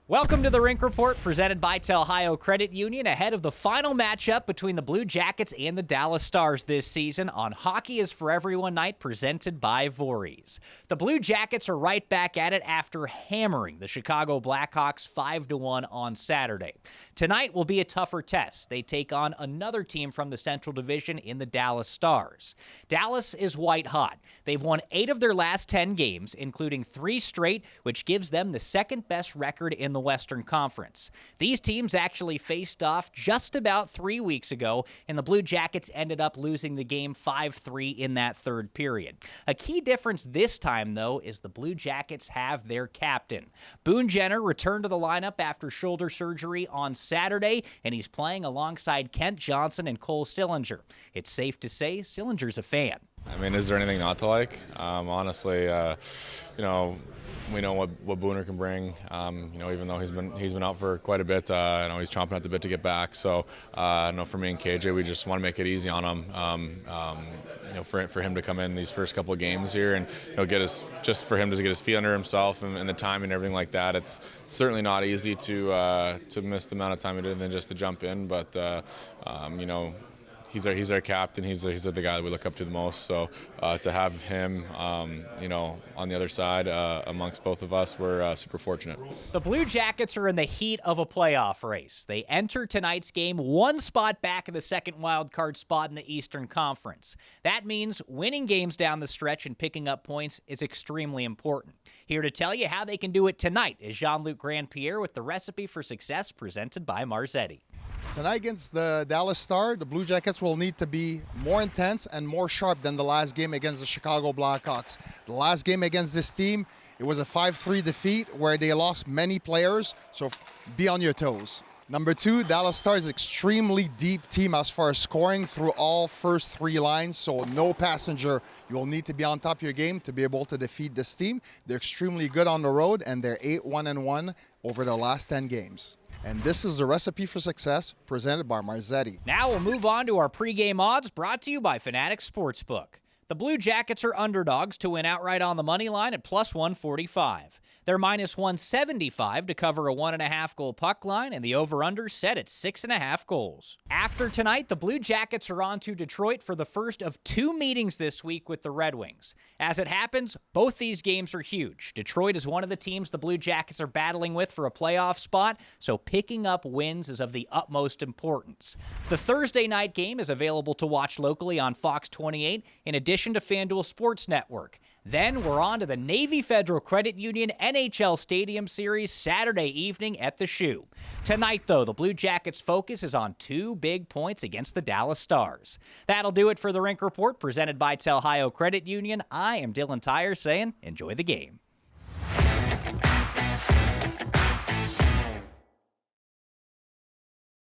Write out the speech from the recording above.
Welcome to the Rink Report, presented by Telhio Credit Union, ahead of the final matchup between the Blue Jackets and the Dallas Stars this season on Hockey is for Everyone night, presented by Voorhees. The Blue Jackets are right back at it after hammering the Chicago Blackhawks 5-1 on Saturday. Tonight will be a tougher test. They take on another team from the Central Division in the Dallas Stars. Dallas is white hot. They've won 8 of their last 10 games, including 3 straight, which gives them the second best record in the Western Conference. These teams actually faced off just about 3 weeks ago, and the Blue Jackets ended up losing the game 5-3 in that third period. A key difference this time, though, is the Blue Jackets have their captain. Boone Jenner returned to the lineup after shoulder surgery on Saturday, and he's playing alongside Kent Johnson and Cole Sillinger. It's safe to say Sillinger's a fan. I mean, is there anything not to like? Honestly, we know what Booner can bring. Even though he's been out for quite a bit, he's chomping at the bit to get back. So, for me and KJ, we just want to make it easy on him. For him to come in these first couple of games here and for him to get his feet under himself and the timing and everything like that. It's certainly not easy to miss the amount of time he did than just to jump in, but He's our captain. He's the guy that we look up to the most. So to have him, on the other side amongst both of us, we're super fortunate. The Blue Jackets are in the heat of a playoff race. They enter tonight's game one spot back in the second wild card spot in the Eastern Conference. That means winning games down the stretch and picking up points is extremely important. Here to tell you how they can do it tonight is Jean-Luc Grandpierre with the recipe for success presented by Marzetti. Tonight against the Dallas Stars, the Blue Jackets will need to be more intense and more sharp than the last game against the Chicago Blackhawks. The last game against this team, it was a 5-3 defeat where they lost many players, so be on your toes. Number 2, Dallas Stars is an extremely deep team as far as scoring through all first 3 lines, so no passenger. You will need to be on top of your game to be able to defeat this team. They're extremely good on the road, and they're 8-1-1 over the last 10 games. And this is the recipe for success presented by Marzetti. Now we'll move on to our pregame odds brought to you by Fanatics Sportsbook. The Blue Jackets are underdogs to win outright on the money line at plus 145. They're minus 175 to cover a 1.5 goal puck line, and the over-under set at 6.5 goals. After tonight, the Blue Jackets are on to Detroit for the first of 2 meetings this week with the Red Wings. As it happens, both these games are huge. Detroit is one of the teams the Blue Jackets are battling with for a playoff spot, so picking up wins is of the utmost importance. The Thursday night game is available to watch locally on Fox 28, in addition to FanDuel Sports Network. Then we're on to the Navy Federal Credit Union NHL Stadium Series Saturday evening at the Shoe. Tonight, though, the Blue Jackets' focus is on 2 big points against the Dallas Stars. That'll do it for the Rink Report, presented by Telhio Credit Union. I am Dylan Tyrer saying, enjoy the game.